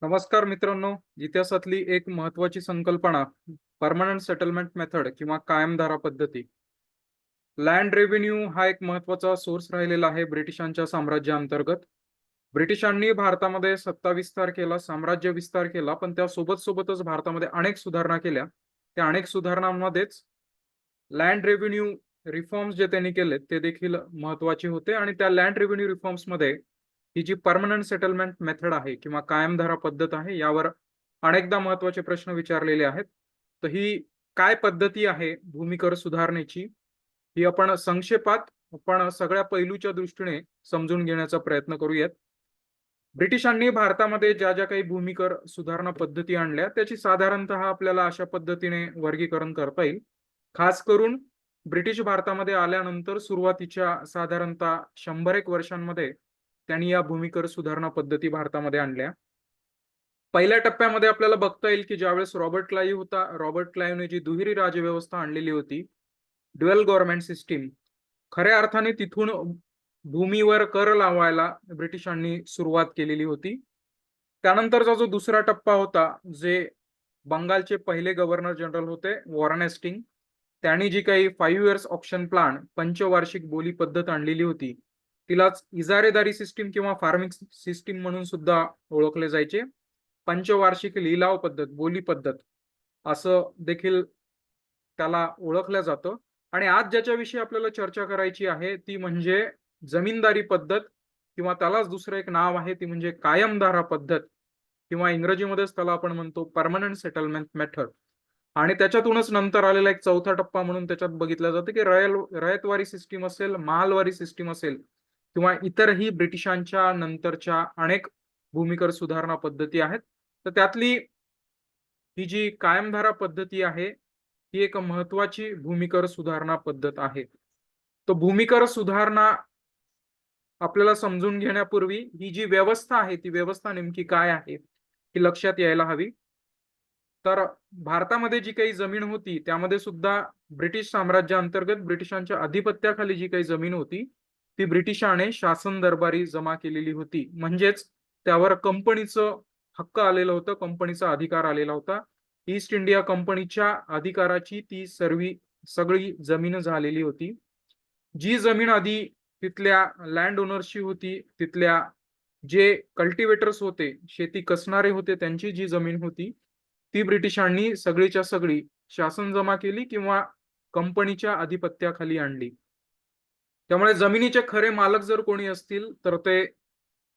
नमस्कार मित्रांनो. इतिहासातली एक महत्वाची संकल्पना परमनंट सेटलमेंट मेथड किंवा कायमधारा पद्धती. लँड रेव्हेन्यू हा एक महत्वाचा सोर्स राहिलेला आहे ब्रिटिशांच्या साम्राज्याअंतर्गत. ब्रिटिशांनी भारतामध्ये सत्ता विस्तार केला, साम्राज्य विस्तार केला, पण त्या सोबतच भारतामध्ये अनेक सुधारणा केल्या. त्या अनेक सुधारणांमध्येच लँड रेव्हेन्यू रिफॉर्म्स जे त्यांनी केले ते देखील महत्वाचे होते आणि त्या लँड रेव्हेन्यू रिफॉर्म्स मध्ये ही जी परमनंट सेटलमेंट मेथड आहे किंवा कायमधारा पद्धत आहे यावर अनेकदा महत्वाचे प्रश्न विचारलेले आहेत. तर ही काय पद्धती आहे भूमिकर सुधारणेची, ही आपण संक्षेपात आपण सगळ्या पैलूच्या दृष्टीने समजून घेण्याचा प्रयत्न करूयात. ब्रिटिशांनी भारतामध्ये ज्या ज्या काही भूमिकर सुधारणा पद्धती आणल्या त्याची साधारणतः आपल्याला अशा पद्धतीने वर्गीकरण करता येईल. खास करून ब्रिटिश भारतामध्ये आल्यानंतर सुरुवातीच्या साधारणतः 100 एक वर्षांमध्ये त्यांनी या भूमिकर सुधारणा पद्धती भारतामध्ये आणल्या. पहिल्या टप्प्यामध्ये आपल्याला बघता येईल की ज्यावेळेस रॉबर्ट क्लाइव्ह होता, रॉबर्ट क्लाइव्हने जी दुहेरी राज्यव्यवस्था आणलेली होती, ड्युअल गव्हर्नमेंट सिस्टीम, खऱ्या अर्थाने तिथून भूमीवर कर लावायला ब्रिटिशांनी सुरुवात केलेली होती. त्यानंतरचा जो दुसरा टप्पा होता, जे बंगालचे पहिले गव्हर्नर जनरल होते वॉरेन हेस्टिंग, त्यांनी जी काही 5 इयर्स ऑप्शन प्लान पंचवार्षिक बोली पद्धत आणलेली होती, तिलाच इजारेदारी सिस्टीम किंवा फार्मिंग सिस्टीम म्हणून सुद्धा ओळखले जायचे. पंचवार्षिक लिलाव पद्धत, बोली पद्धत असं देखील त्याला ओळखलं जातं. आणि आज ज्याच्याविषयी आपल्याला चर्चा करायची आहे ती म्हणजे जमीनदारी पद्धत किंवा त्यालाच दुसरं एक नाव आहे ती म्हणजे कायमधारा पद्धत किंवा इंग्रजीमध्येच त्याला आपण म्हणतो परमनंट सेटलमेंट मेथड. आणि त्याच्यातूनच नंतर आलेला एक चौथा टप्पा म्हणून त्याच्यात बघितलं जातं की रयतवारी सिस्टीम असेल, महालवारी सिस्टीम असेल किंवा इतरही ब्रिटिशांच्या नंतरच्या अनेक भूमिकर सुधारणा पद्धती आहेत. तर त्यातली ही जी कायमधारा पद्धती आहे ही एक महत्वाची भूमिकर सुधारणा पद्धत आहे. तो भूमिकर सुधारणा आपल्याला समजून घेण्यापूर्वी ही जी व्यवस्था आहे ती व्यवस्था नेमकी काय आहे ही लक्षात यायला हवी. तर भारतामध्ये जी काही जमीन होती त्यामध्ये सुद्धा ब्रिटिश साम्राज्याअंतर्गत ब्रिटिशांच्या अधिपत्याखाली जी काही जमीन होती ती ब्रिटिशाने शासन दरबारी जमा केलेली होती. म्हणजेच त्यावर कंपनीचं हक्क आलेलं होतं, कंपनीचा अधिकार आलेला होता. ईस्ट इंडिया कंपनीच्या अधिकाराची ती सगळी जमीन झालेली होती. जी जमीन आधी तिथल्या लँड ओनर्सची होती, तिथल्या जे कल्टिवेटर्स होते, शेती कसणारे होते, त्यांची जी जमीन होती ती ब्रिटिशांनी सगळीच्या सगळी शासन जमा केली किंवा कंपनीच्या अधिपत्याखाली आणली. त्यामुळे जमिनीचे खरे मालक जर कोणी असतील तर ते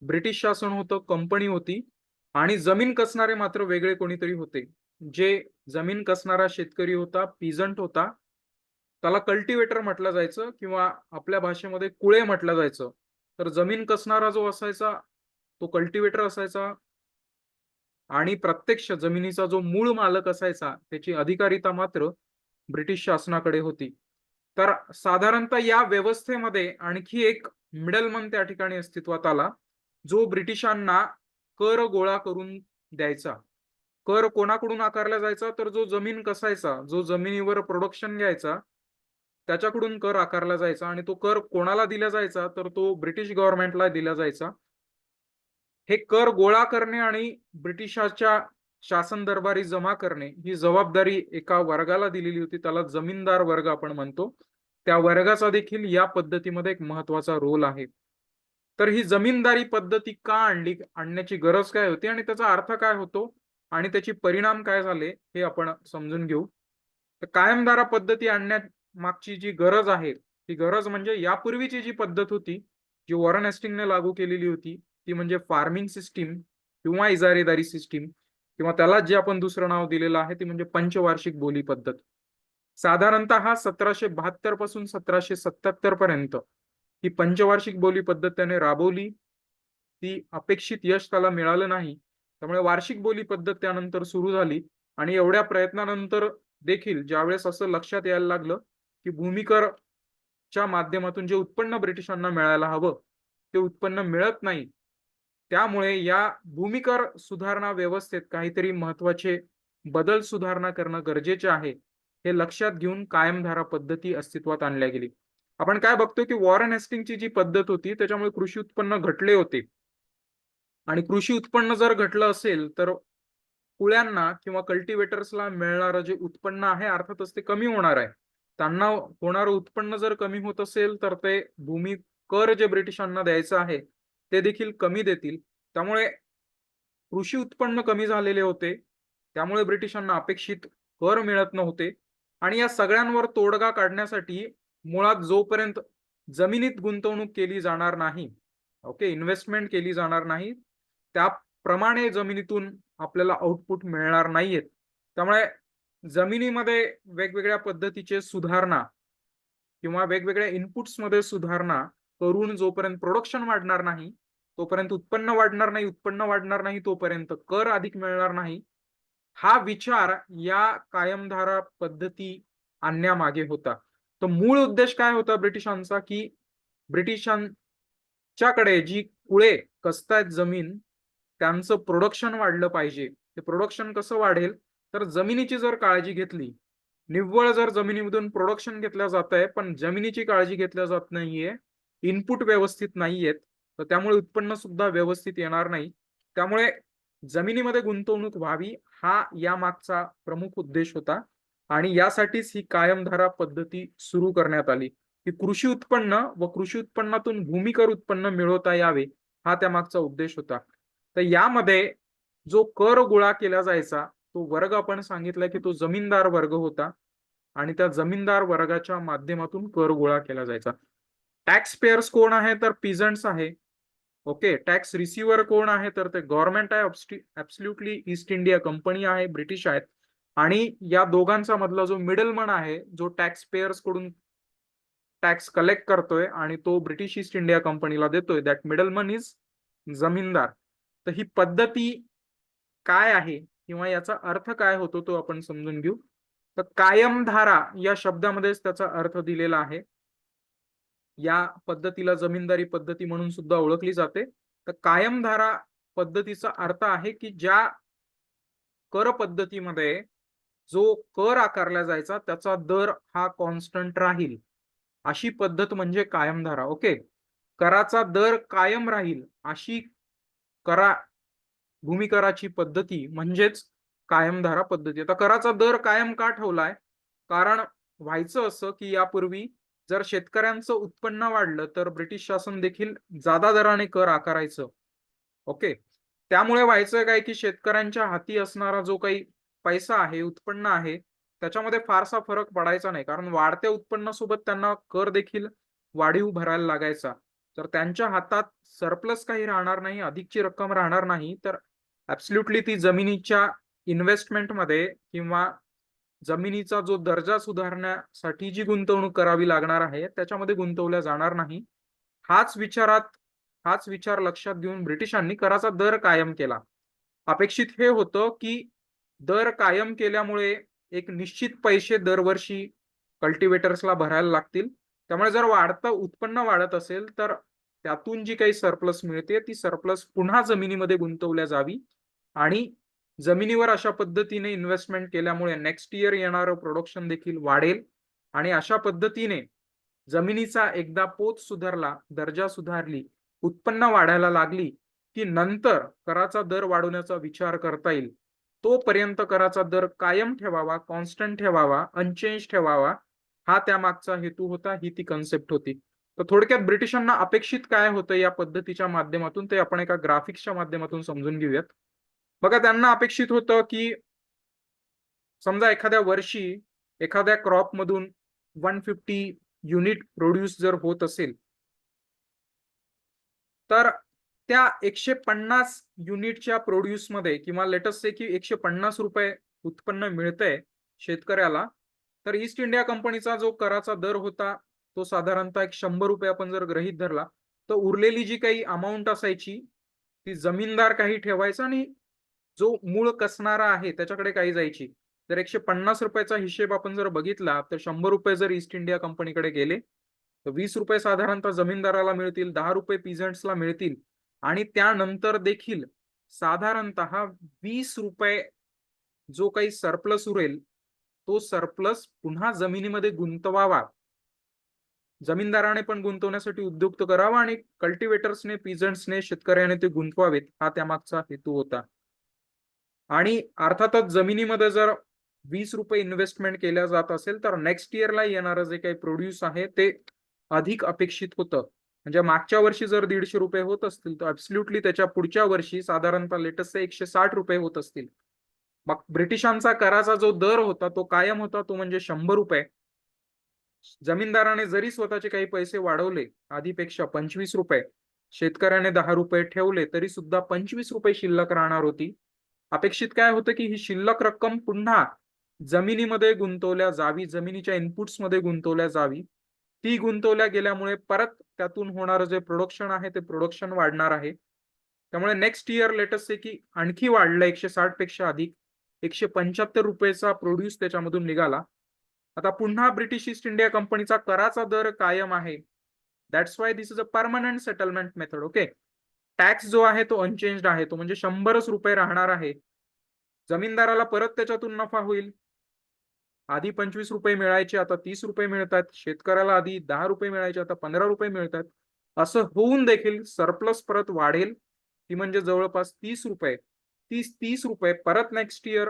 ब्रिटिश शासन होतं, कंपनी होती. आणि जमीन कसणारे मात्र वेगळे कोणीतरी होते. जे जमीन कसणारा शेतकरी होता, पीजंट होता, त्याला कल्टिवेटर म्हटलं जायचं किंवा आपल्या भाषेमध्ये कुळे म्हटलं जायचं. तर जमीन कसणारा जो असायचा तो कल्टिवेटर असायचा आणि प्रत्यक्ष जमिनीचा जो मूळ मालक असायचा त्याची अधिकारिता मात्र ब्रिटिश शासनाकडे होती. तर साधारणतः या व्यवस्थेमध्ये आणखी एक मिडलमन त्या ठिकाणी अस्तित्वात आला, जो ब्रिटिशांना कर गोळा करून द्यायचा. कर कोणाकडून आकारला जायचा तर जो जमीन कसायचा, जो जमिनीवर प्रोडक्शन घ्यायचा त्याच्याकडून कर आकारला जायचा आणि तो कर कोणाला दिला जायचा तर तो ब्रिटिश गव्हर्नमेंटला दिला जायचा. हे कर गोळा करणे आणि ब्रिटिशाच्या शासन दरबारी जमा करणे ही जबाबदारी एका वर्गाला दिलेली होती, त्याला जमीनदार वर्ग आपण म्हणतो. त्या वर्गाचा देखील या पद्धतीमध्ये एक महत्वाचा रोल आहे. तर ही जमीनदारी पद्धती का आणण्याची गरज काय होती आणि त्याचा अर्थ काय होतो आणि त्याचे परिणाम काय झाले हे आपण समजून घेऊ. तर कायमधारा पद्धती आणण्यामागची जी गरज आहे ती गरज म्हणजे यापूर्वीची जी पद्धत होती, जी वॉरेन हेस्टिंगने लागू केलेली होती, ती म्हणजे फार्मिंग सिस्टीम किंवा इजारेदारी सिस्टीम किंवा त्याला जे आपण दुसरं नाव दिलेलं आहे ती म्हणजे पंचवार्षिक बोली पद्धत. साधारणतः 1772 पासून 1777 पर्यंत ही पंचवार्षिक बोली पद्धत त्याने राबवली. ती अपेक्षित यश त्याला मिळालं नाही. त्यामुळे वार्षिक बोली पद्धत त्यानंतर सुरू झाली आणि एवढ्या प्रयत्नानंतर देखील ज्यावेळेस असं लक्षात यायला लागलं की भूमिकरच्या माध्यमातून जे उत्पन्न ब्रिटिशांना मिळायला हवं ते उत्पन्न मिळत नाही. त्यामुळे या भूमिकर सुधारणा व्यवस्थेत काहीतरी महत्वाचे बदल सुधारणा करणं गरजेचे आहे. हे लक्षात घेऊन कायमधारा पद्धती अस्तित्वात आणल्या गेली. आपण काय बघतो की वॉरेन हेस्टिंगची जी पद्धत होती त्याच्यामुळे कृषी उत्पन्न घटले होते. आणि कृषी उत्पन्न जर घटलं असेल तर कुळ्यांना किंवा कल्टिवेटर्सला मिळणारं जे उत्पन्न आहे अर्थातच ते कमी होणार आहे. त्यांना होणारं उत्पन्न जर कमी होत असेल तर ते भूमी कर जे ब्रिटिशांना द्यायचं आहे ते देखील कमी देतील. त्यामुळे कृषी उत्पन्न कमी झालेले होते. त्यामुळे ब्रिटिशांना अपेक्षित कर मिळत नव्हते आणि या सगळ्यांवर तोडगा काढण्यासाठी मुळात जोपर्यंत जमिनीत गुंतवणूक केली जाणार नाही, ओके, इन्व्हेस्टमेंट केली जाणार नाही, त्याप्रमाणे जमिनीतून आपल्याला आउटपुट मिळणार नाहीयेत. त्यामुळे जमिनीमध्ये वेगवेगळ्या पद्धतीचे सुधारणा किंवा वेगवेगळ्या इनपुट्समध्ये सुधारणा करून जोपर्यंत प्रोडक्शन वाढणार नाही, तोपर्यंत उत्पन्न वाढणार नाही, उत्पन्न वाढणार नाही तोपर्यंत कर अधिक मिळणार नाही. हा विचार या कायमधारा पद्धती आणण्यामागे होता. तर मूळ उद्देश काय होता ब्रिटिशांचा, की ब्रिटिशांच्याकडे जी कुळे कसतायत जमीन, त्यांचं प्रोडक्शन वाढलं पाहिजे. ते प्रोडक्शन कसं वाढेल, तर जमिनीची जर काळजी घेतली, निव्वळ जर जमिनीमधून प्रोडक्शन घेतलं जात आहे पण जमिनीची काळजी घेतल्या जात नाहीये, इनपुट व्यवस्थित नाहीयेत, तर त्यामुळे उत्पन्न सुद्धा व्यवस्थित येणार नाही. त्यामुळे जमिनीमध्ये गुंतवणूक व्हावी हा या मागचा प्रमुख उद्देश होता आणि यासाठीच ही कायमधारा पद्धती सुरू करण्यात आली, की कृषी उत्पन्न व कृषी उत्पन्नातून भूमिकर उत्पन्न मिळवता यावे हा त्या मागचा उद्देश होता. तर यामध्ये जो कर गोळा केला जायचा तो वर्ग आपण सांगितला की तो जमीनदार वर्ग होता आणि त्या जमीनदार वर्गाच्या माध्यमातून कर गोळा केला जायचा. टॅक्स पेयर्स कोण आहे, तर पिझंट्स आहे. ओके, टॅक्स रिसिव्हर कोण आहे, तर ते गव्हर्नमेंट आहे, ऍब्सल्युटली ईस्ट इंडिया कंपनी आहे, ब्रिटिश आहेत. आणि या दोघांचा मधला जो मिडलमन आहे, जो टॅक्स पेयर्स कडून टॅक्स कलेक्ट करतोय आणि तो ब्रिटिश ईस्ट इंडिया कंपनीला देतोय, दॅट मिडलमन इज जमीनदार. तर ही पद्धती काय आहे किंवा याचा अर्थ काय होतो तो आपण समजून घेऊ. तर कायमधारा या शब्दामध्येच त्याचा अर्थ दिलेला आहे. या पद्धतीला जमीनदारी पद्धती म्हणून सुद्धा ओळखली जाते. तर कायमधारा पद्धतीचा अर्थ आहे की ज्या कर पद्धतीमध्ये जो कर आकारला जायचा त्याचा दर हा कॉन्स्टंट राहील, अशी पद्धत म्हणजे कायमधारा. ओके, कराचा दर कायम राहील अशी करा भूमिकराची पद्धती म्हणजेच कायमधारा पद्धती. आता कराचा दर कायम का ठेवलाय, कारण व्हायचं असं की यापूर्वी जर शेतकऱ्यांचं उत्पन्न वाढलं तर ब्रिटिश शासन देखील जादा दराने कर आकारायचं. ओके, त्यामुळे व्हायचं काय की शेतकऱ्यांच्या हाती असणारा जो काही पैसा आहे, उत्पन्न आहे, त्याच्यामध्ये फारसा फरक पडायचा नाही, कारण वाढत्या उत्पन्नासोबत त्यांना कर देखील वाढीव भरायला लागायचा. तर त्यांच्या हातात सरप्लस काही राहणार नाही, अधिकची रक्कम राहणार नाही, तर ऍब्सल्युटली ती जमिनीच्या इन्व्हेस्टमेंटमध्ये किंवा जमिनीचा जो दर्जा सुधारण्यासाठी जी गुंतवणूक करावी लागणार आहे त्याच्यामध्ये गुंतवल्या जाणार नाही. हाच विचार लक्षात घेऊन ब्रिटिशांनी कराचा दर कायम केला. अपेक्षित हे होतं की दर कायम केल्यामुळे एक निश्चित पैसे दरवर्षी कल्टिवेटर्सला भरायला लागतील. त्यामुळे जर वाढतं उत्पन्न वाढत असेल तर त्यातून जी काही सरप्लस मिळते ती सरप्लस पुन्हा जमिनीमध्ये गुंतवल्या जावी आणि जमिनीवर अशा पद्धतीने इन्व्हेस्टमेंट केल्यामुळे नेक्स्ट इयर येणारं प्रोडक्शन देखील वाढेल आणि अशा पद्धतीने जमिनीचा एकदा पोत सुधारला, दर्जा सुधारली, उत्पन्न वाढायला लागली की नंतर कराचा दर वाढवण्याचा विचार करता येईल. तोपर्यंत कराचा दर कायम ठेवावा, कॉन्स्टंट ठेवावा, अनचेंज ठेवावा, हा त्यामागचा हेतू होता, ही ती कन्सेप्ट होती. तर थोडक्यात ब्रिटिशांना अपेक्षित काय होतं या पद्धतीच्या माध्यमातून ते आपण एका ग्राफिक्सच्या माध्यमातून समजून घेऊयात. बघा, त्यांना अपेक्षित होतं की समजा एखाद्या वर्षी एखाद्या क्रॉप मधून 150 युनिट प्रोड्यूस जर होत असेल तर त्या 150 युनिटच्या प्रोड्यूस मध्ये किंवा लेटस से की 150 रुपये उत्पन्न मिळतंय शेतकऱ्याला, तर ईस्ट इंडिया कंपनीचा जो कराचा दर होता तो साधारणतः 100 रुपये आपण जर गृहीत धरला, तर उरलेली जी काही अमाऊंट असायची ती जमीनदार काही ठेवायचा आणि जो मूळ कसणारा आहे त्याच्याकडे काही जायची. जर 150 रुपयाचा हिशेब आपण जर बघितला तर 100 रुपये जर ईस्ट इंडिया कंपनीकडे गेले तर 20 रुपये साधारणतः जमीनदाराला मिळतील, 10 रुपये पिझंट्सला मिळतील आणि त्यानंतर देखील साधारणतः 20 रुपये जो काही सरप्लस उरेल तो सरप्लस पुन्हा जमिनीमध्ये गुंतवावा जमीनदाराने पण गुंतवण्यासाठी उद्युक्त करावा आणि कल्टिवेटर्सने, पिजंट्सने, शेतकऱ्याने ते गुंतवावेत, हा त्यामागचा हेतू होता. आणि अर्थातच जमिनीमध्ये जर 20 रुपये इन्व्हेस्टमेंट केल्या जात असेल तर नेक्स्ट इयरला येणारं जे काही प्रोड्यूस आहे ते अधिक अपेक्षित होतं. म्हणजे मागच्या वर्षी जर 150 रुपये होत असतील तर ऍब्सल्युटली त्याच्या पुढच्या वर्षी साधारणतः लेटेस्ट 160 रुपये होत असतील. मग ब्रिटिशांचा कराचा जो दर होता तो कायम होता, तो म्हणजे 100 रुपये. जमीनदाराने जरी स्वतःचे काही पैसे वाढवले आधीपेक्षा 25 रुपये, शेतकऱ्याने 10 रुपये ठेवले तरी सुद्धा 25 रुपये शिल्लक राहणार होती. अपेक्षित काय होतं की ही शिल्लक रक्कम पुन्हा जमिनीमध्ये गुंतवल्या जावी, जमिनीच्या इनपुट्समध्ये गुंतवल्या जावी. ती गुंतवल्या गेल्यामुळे परत त्यातून होणारं जे प्रोडक्शन आहे ते प्रोडक्शन वाढणार आहे. त्यामुळे नेक्स्ट इयर लेटेस्ट आहे की आणखी वाढलं, 160 पेक्षा अधिक 175 रुपयेचा प्रोड्यूस त्याच्यामधून निघाला. आता पुन्हा ब्रिटिश ईस्ट इंडिया कंपनीचा कराचा दर कायम आहे. That's why this is a permanent settlement method. Okay, tax जो आहे तो अनचेंज्ड आहे, तो म्हणजे 100 रुपये राहणार आहे. जमीनदाराला परत त्याच्यातून नफा होईल. आधी 25 रुपये मिळायचे आता 30 रुपये मिळतात. शेतकऱ्याला आधी 10 रुपये मिळायचे आता 15 रुपये मिळतात. असं होऊन देखील सरप्लस परत वाढेल, ती म्हणजे जवळपास 30 रुपये. 30 रुपये परत नेक्स्ट इयर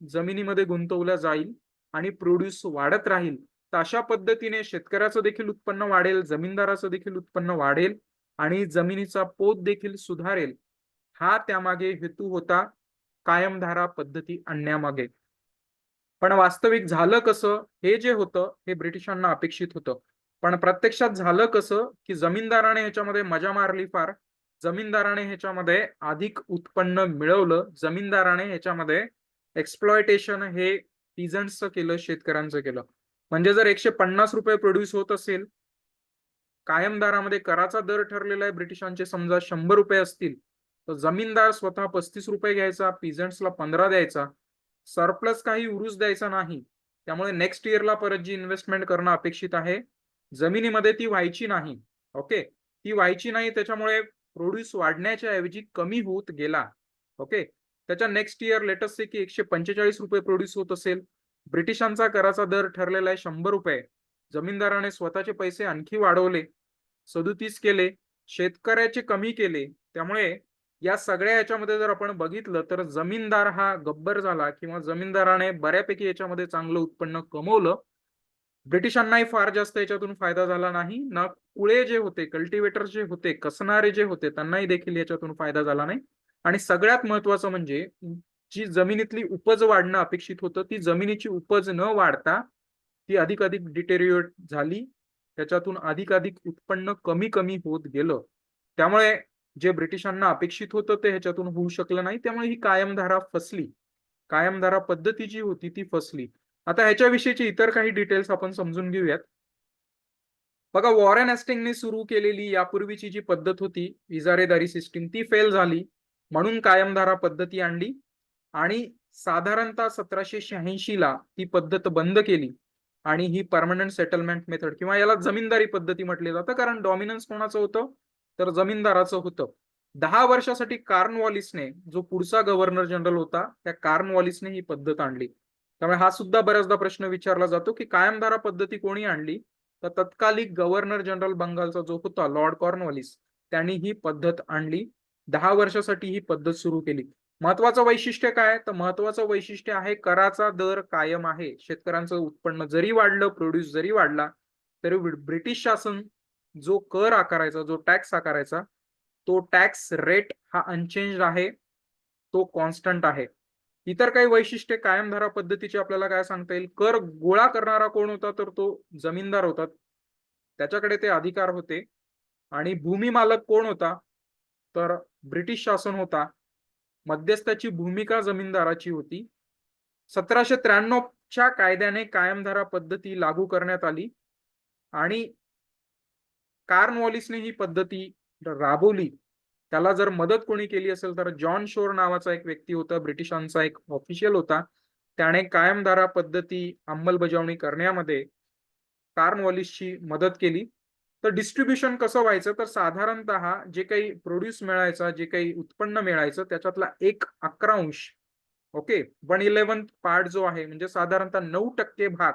जमिनीमध्ये गुंतवल्या जाईल आणि प्रोड्यूस वाढत राहील. तर अशा पद्धतीने शेतकऱ्याचं देखील उत्पन्न वाढेल, जमीनदाराचं देखील उत्पन्न वाढेल आणि जमिनीचा पोत देखील सुधारेल. हा त्यामागे हेतू होता कायमधारा पद्धती आणण्यामागे. पण वास्तविक झालं कसं, हे जे होतं हे ब्रिटिशांना अपेक्षित होतं. पण प्रत्यक्षात झालं कसं की जमीनदाराने ह्याच्यामध्ये मजा मारली फार. जमीनदाराने ह्याच्यामध्ये अधिक उत्पन्न मिळवलं. जमीनदाराने ह्याच्यामध्ये एक्सप्लॉयटेशन हे पिझंट्सचं केलं, शेतकऱ्यांचं केलं. म्हणजे जर 150 रुपये प्रोड्यूस होत असेल, कायमदारामध्ये कराचा दर ठरलेला आहे ब्रिटिशांचे समजा 100 रुपये असतील, तर जमीनदार स्वतः 35 रुपये घ्यायचा, पिझंट्सला 15 द्यायचा, सरप्लस काही उरूस द्यायचा नाही. त्यामुळे नेक्स्ट इयरला परत जी इन्व्हेस्टमेंट करणं अपेक्षित आहे जमिनीमध्ये ती व्हायची नाही. ओके, ती व्हायची नाही, त्याच्यामुळे प्रोड्यूस वाढण्याच्या ऐवजी कमी होत गेला. ओके, त्याच्या नेक्स्ट इयर लेटेस्ट से की 145 रुपये प्रोड्यूस होत असेल, ब्रिटिशांचा कराचा दर ठरलेला आहे 100 रुपये, जमीनदाराने स्वतःचे पैसे आणखी वाढवले, 37 केले, शेतकऱ्याचे कमी केले. त्यामुळे या सगळ्या याच्यामध्ये जर आपण बघितलं तर जमीनदार हा गब्बर झाला किंवा जमीनदाराने बऱ्यापैकी याच्यामध्ये चांगलं उत्पन्न कमवलं. ब्रिटिशांनाही फार जास्त याच्यातून फायदा झाला नाही ना. कुळे जे होते, कल्टिवेटर जे होते, कसणारे जे होते, त्यांनाही देखील याच्यातून फायदा झाला नाही. आणि सगळ्यात महत्वाचं म्हणजे जी जमिनीतली उपज वाढणं अपेक्षित होतं ती जमिनीची उपज न वाढता ती अधिक अधिक डिटेरियोरेट झाली. त्याच्यातून अधिक अधिक उत्पन्न कमी कमी होत गेलं. त्यामुळे जे ब्रिटिशांना अपेक्षित होतं ते ह्याच्यातून होऊ शकलं नाही. त्यामुळे ही कायमधारा फसली. कायमधारा पद्धती जी होती ती फसली. आता ह्याच्याविषयीची इतर काही डिटेल्स आपण समजून घेऊयात. बघा, वॉरेन हेस्टिंगने सुरू केलेली यापूर्वीची जी पद्धत होती इजारेदारी सिस्टीम, ती फेल झाली. म्हणून कायमधारा पद्धती आणली आणि साधारणतः 1786 ला ती पद्धत बंद केली आणि ही परमनंट सेटलमेंट मेथड किंवा याला जमीनदारी पद्धती म्हटले जातं, कारण डॉमिनन्स कोणाचं होतं तर जमीनदाराचं होतं. 10 वर्षासाठी कॉर्नवॉलिसने, जो पुढचा गव्हर्नर जनरल होता, त्या कॉर्नवॉलिसने ही पद्धत आणली. त्यामुळे हा सुद्धा बऱ्याचदा प्रश्न विचारला जातो की कायमधारा पद्धती कोणी आणली, तर तत्कालिक गव्हर्नर जनरल बंगालचा जो होता लॉर्ड कॉर्नवॉलिस, त्यांनी ही पद्धत आणली. 10 वर्षासाठी ही पद्धत सुरू केली. महत्वाचं वैशिष्ट्य काय, तर महत्वाचं वैशिष्ट्य आहे कराचा दर कायम आहे. शेतकऱ्यांचं उत्पन्न जरी वाढलं, प्रोड्यूस जरी वाढला, तरी ब्रिटिश शासन जो कर आकारायचा, जो टॅक्स आकारायचा, तो टॅक्स रेट हा अनचेंज आहे, तो कॉन्स्टंट आहे. इतर काही वैशिष्ट्ये कायमधारा पद्धतीची आपल्याला काय सांगता येईल, कर गोळा करणारा कोण होता तर तो जमीनदार होता, त्याच्याकडे ते अधिकार होते. आणि भूमी मालक कोण होता तर ब्रिटिश शासन होता. मध्यस्थाची भूमिका जमीनदाराची होती. 1793 च्या कायद्याने कायमधारा पद्धती लागू करण्यात आली आणि कॉर्नवॉलिसने ही पद्धती राबवली. त्याला जर मदत कोणी केली असेल तर जॉन शोर नावाचा एक व्यक्ती होता, ब्रिटिशांचा एक ऑफिशियल होता. त्याने कायमधारा पद्धती अंमलबजावणी करण्यामध्ये कॉर्नवॉलिसची मदत केली. तर डिस्ट्रीब्युशन कसं व्हायचं तर साधारणतः जे काही प्रोड्यूस मिळायचा, जे काही उत्पन्न मिळायचं त्याच्यातला 1/11, ओके, 1/11 पार्ट जो आहे म्हणजे साधारणतः 9% भाग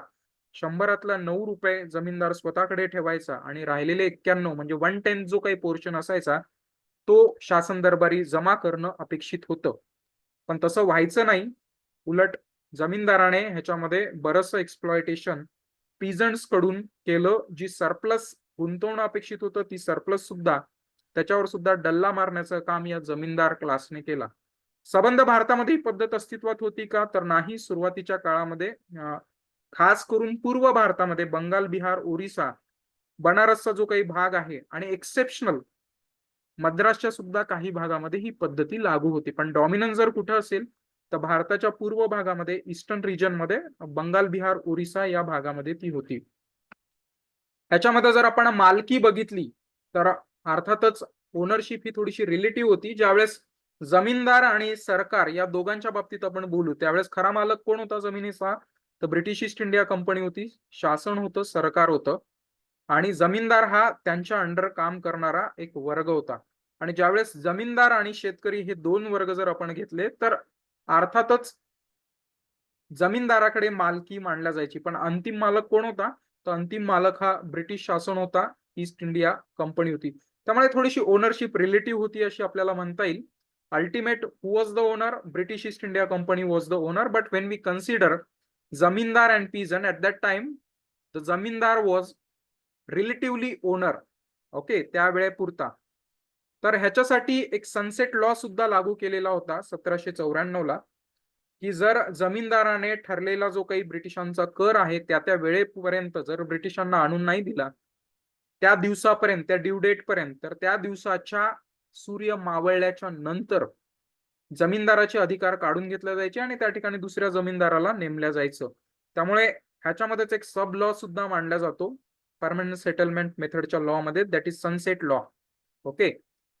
100तला 9 रुपये जमीनदार स्वतःकडे ठेवायचा आणि राहिलेले 91 म्हणजे 1/10 जो काही पोर्शन असायचा तो शासन दरबारी जमा करणं अपेक्षित होतं. पण तसं व्हायचं नाही. उलट जमीनदाराने ह्याच्यामध्ये बरंचसं एक्सप्लॉयटेशन पीजंट्स कडून केलं. जी सरप्लस गुंतवणं अपेक्षित होतं ती सरप्लस सुद्धा त्याच्यावर सुद्धा डल्ला मारण्याचं काम या जमीनदार क्लासने केला. सबंध भारतामध्ये ही पद्धत अस्तित्वात होती का? तर नाही. सुरुवातीच्या काळामध्ये खास करून पूर्व भारतामध्ये बंगाल, बिहार, ओरिसा, बनारसचा जो काही भाग आहे आणि एक्सेप्शनल मद्रासच्या सुद्धा काही भागामध्ये ही पद्धती लागू होती. पण डॉमिनन्स जर कुठे असेल तर भारताच्या पूर्व भागामध्ये ईस्टर्न रिजन मध्ये बंगाल, बिहार, ओरिसा या भागामध्ये ती होती. ह्याच्यामध्ये जर आपण मालकी बघितली तर अर्थातच ओनरशिप ही थोडीशी रिलेटिव्ह होती. ज्यावेळेस जमीनदार आणि सरकार या दोघांच्या बाबतीत आपण बोलू त्यावेळेस खरा मालक कोण होता जमिनीचा? तर ब्रिटिश ईस्ट इंडिया कंपनी होती. शासन होतं, सरकार होतं आणि जमीनदार हा त्यांच्या अंडर काम करणारा एक वर्ग होता. आणि ज्यावेळेस जमीनदार आणि शेतकरी हे दोन वर्ग जर आपण घेतले तर अर्थातच जमीनदाराकडे मालकी मानल्या जायची. पण अंतिम मालक कोण होता? तर अंतिम मालक हा ब्रिटिश शासन होता, ईस्ट इंडिया कंपनी होती. त्यामुळे थोडीशी ओनरशिप रिलेटिव्ह होती अशी आपल्याला म्हणता येईल. Ultimate who was the owner? British East India company was the owner. But when we consider zamindar and peasant at that time the zamindar was relatively owner. Okay, त्या वेळेपुरता. तर ह्याच्यासाठी एक सनसेट लॉ सुद्धा लागू केलेला होता 1794 ला, की जर जमीनदाराने ठरलेला जो काही ब्रिटिशांचा कर आहे त्या वेळेपर्यंत जर ब्रिटिशांना आणून नाही दिला त्या दिवसापर्यंत, त्या ड्यू डेट पर्यंत, तर त्या दिवसाच्या सूर्य मावळल्याच्या नंतर जमीनदाराचे अधिकार काढून घेतले जायचे आणि त्या ठिकाणी दुसऱ्या जमीनदाराला नेमल्या जायचं. त्यामुळे ह्याच्यामध्येच एक सब लॉ सुद्धा मांडला जातो परमनंट सेटलमेंट मेथडच्या लॉ मध्ये, that is sunset law. Okay,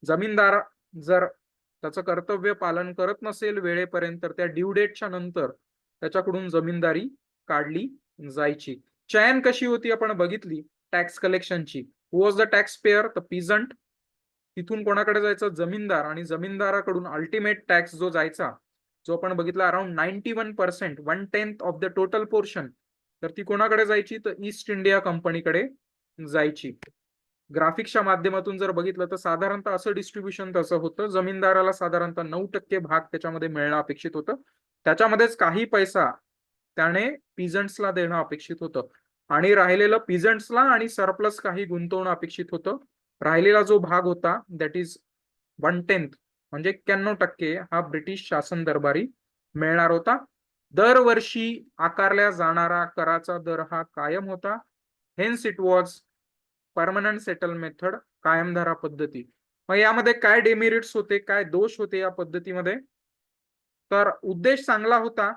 जमीनदार जर त्याचं कर्तव्य पालन करत नसेल वेळेपर्यंत तर त्या ड्यू डेटच्या नंतर त्याच्याकडून जमीनदारी काढली जायची. चयन कशी होती आपण बघितली टॅक्स कलेक्शनची. Who was the tax payer? The peasant. तिथून कोणाकडे जायचं? जमीनदार. आणि जमीनदाराकडून अल्टिमेट टॅक्स जो जायचा, जो आपण बघितला around 91%, 1/10 of the total portion, तर ती कोणाकडे जायची? तर ईस्ट इंडिया कंपनीकडे जायची. ग्राफिक्सच्या माध्यमातून जर बघितलं तर साधारणतः असं डिस्ट्रीब्युशन तसं होतं. जमीनदाराला साधारणतः 9% भाग त्याच्यामध्ये मिळणं अपेक्षित होतं. त्याच्यामध्येच काही पैसा त्याने पीजंट्सला देणं अपेक्षित होतं आणि राहिलेलं पीजंट्सला आणि सरप्लस काही गुंतवणं अपेक्षित होतं. राहिलेला जो भाग होता दॅट इज 1/10 म्हणजे 91% हा ब्रिटिश शासन दरबारी मिळणार होता. दरवर्षी आकारल्या जाणारा कराचा दर हा कायम होता. Hence it was permanent settle method, कायमधारा पद्धती. मग यामध्ये काय डेमेरिट्स होते, काय दोष होते या पद्धतीमध्ये? तर उद्देश चांगला होता,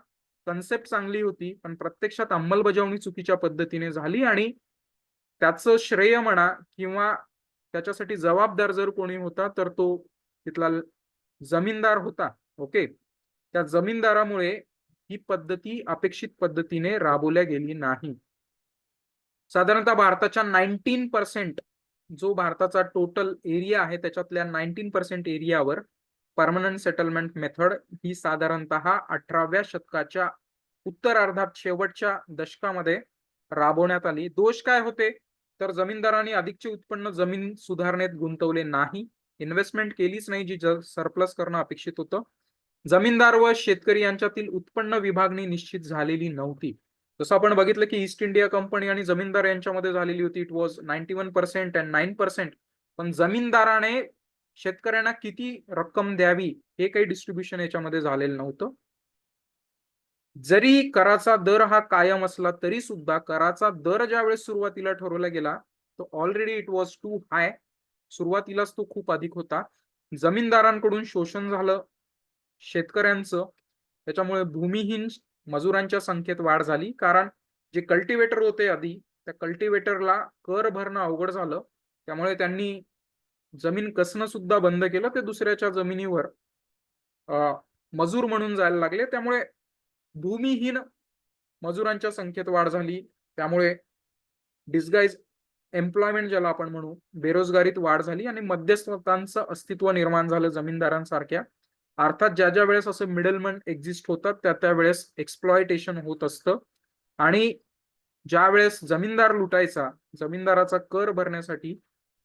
कन्सेप्ट चांगली होती, पण प्रत्यक्षात अंमलबजावणी चुकीच्या पद्धतीने झाली आणि त्याचं श्रेय म्हणा किंवा त्याच्यासाठी जबाबदार जर कोणी होता तर तो तिथला जमीनदार होता. ओके, त्या जमीनदारामुळे ही पद्धती अपेक्षित पद्धतीने राबवल्या गेली नाही. साधारणतः भारताच्या 19% जो भारताचा टोटल एरिया आहे त्याच्यातल्या 19% एरियावर परमनंट सेटलमेंट मेथड ही साधारणतः 18व्या शतकाच्या उत्तरार्धात शेवटच्या दशकामध्ये राबवण्यात आली. दोष काय होते? तर जमीनदारांनी अधिकचे उत्पन्न जमीन सुधारणेत गुंतवले नाही, इन्व्हेस्टमेंट केलीच नाही जी सरप्लस करणं अपेक्षित होतं. जमीनदार व शेतकरी यांच्यातील उत्पन्न विभागणी निश्चित झालेली नव्हती. जसं आपण बघितलं की ईस्ट इंडिया कंपनी आणि जमीनदार यांच्यामध्ये झालेली होती. It was 91% and 9%. पण जमीनदाराने शेतकऱ्यांना किती रक्कम द्यावी हे काही डिस्ट्रीब्युशन याच्यामध्ये झालेलं नव्हतं. जरी कराचा दर हा कायम असला तरी सुद्धा कराचा दर ज्यावेळेस सुरुवातीला ठरवला गेला तो ऑलरेडी इट वॉज टू हाय. सुरुवातीलाच तो खूप अधिक होता. जमीनदारांकडून शोषण झालं शेतकऱ्यांचं. त्याच्यामुळे भूमिहीन मजुरांच्या संख्येत वाढ झाली, कारण जे कल्टिवेटर होते आधी त्या कल्टिवेटरला कर भरणं अवघड झालं. त्यामुळे त्यांनी जमीन कसणं सुद्धा बंद केलं. ते दुसऱ्याच्या जमिनीवर मजूर म्हणून जायला लागले. त्यामुळे भूमिहीन मजुरांच्या संख्येत वाढ झाली. त्यामुळे डिस्गाइज एम्प्लॉयमेंट ज्याला आपण म्हणू, बेरोजगारीत वाढ झाली आणि मध्यस्थांचं अस्तित्व निर्माण झालं जमीनदारांसारख्या. अर्थात ज्या ज्या वेळेस असं मिडलमन एक्झिस्ट होतात त्या त्या वेळेस एक्सप्लॉयटेशन होत असतं आणि ज्या वेळेस जमीनदार लुटायचा, जमीनदाराचा कर भरण्यासाठी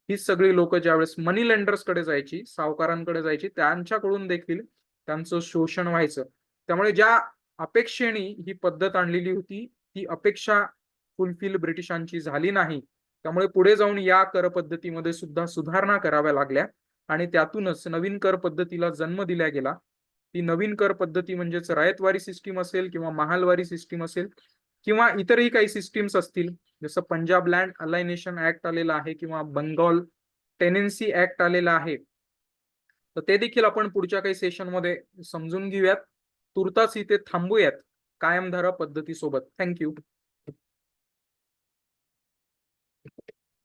ही सगळी लोक ज्यावेळेस मनी लेंडर्स कडे जायची, सावकारांकडे जायची, त्यांच्याकडून देखील त्यांचं शोषण व्हायचं. त्यामुळे ज्या अपेक्षेने ही पद्धत आणलेली होती, ती अपेक्षा फुलफिल ब्रिटिशांची झाली नाही. त्यामुळे पुढे जाऊन या कर पद्धतीमध्ये सुद्धा सुधारणा कराव्या लागल्या आणि त्यातूनच नवीन कर पद्धतीला जन्म दिला गेला. ती नवीन कर पद्धती म्हणजेच रयतवारी सिस्टीम असेल किंवा महालवारी सिस्टीम असेल किंवा इतरही काही सिस्टीम्स असतील, जसं पंजाब लँड अलायनेशन ऍक्ट आलेला आहे किंवा बंगाल टेनेन्सी ऍक्ट आलेला आहे. तर ते देखील आपण पुढच्या काही सेशनमध्ये समजून घेऊयात. तुर्तास इथे थांबूयात कायमधारा पद्धतीसोबत. थँक्यू.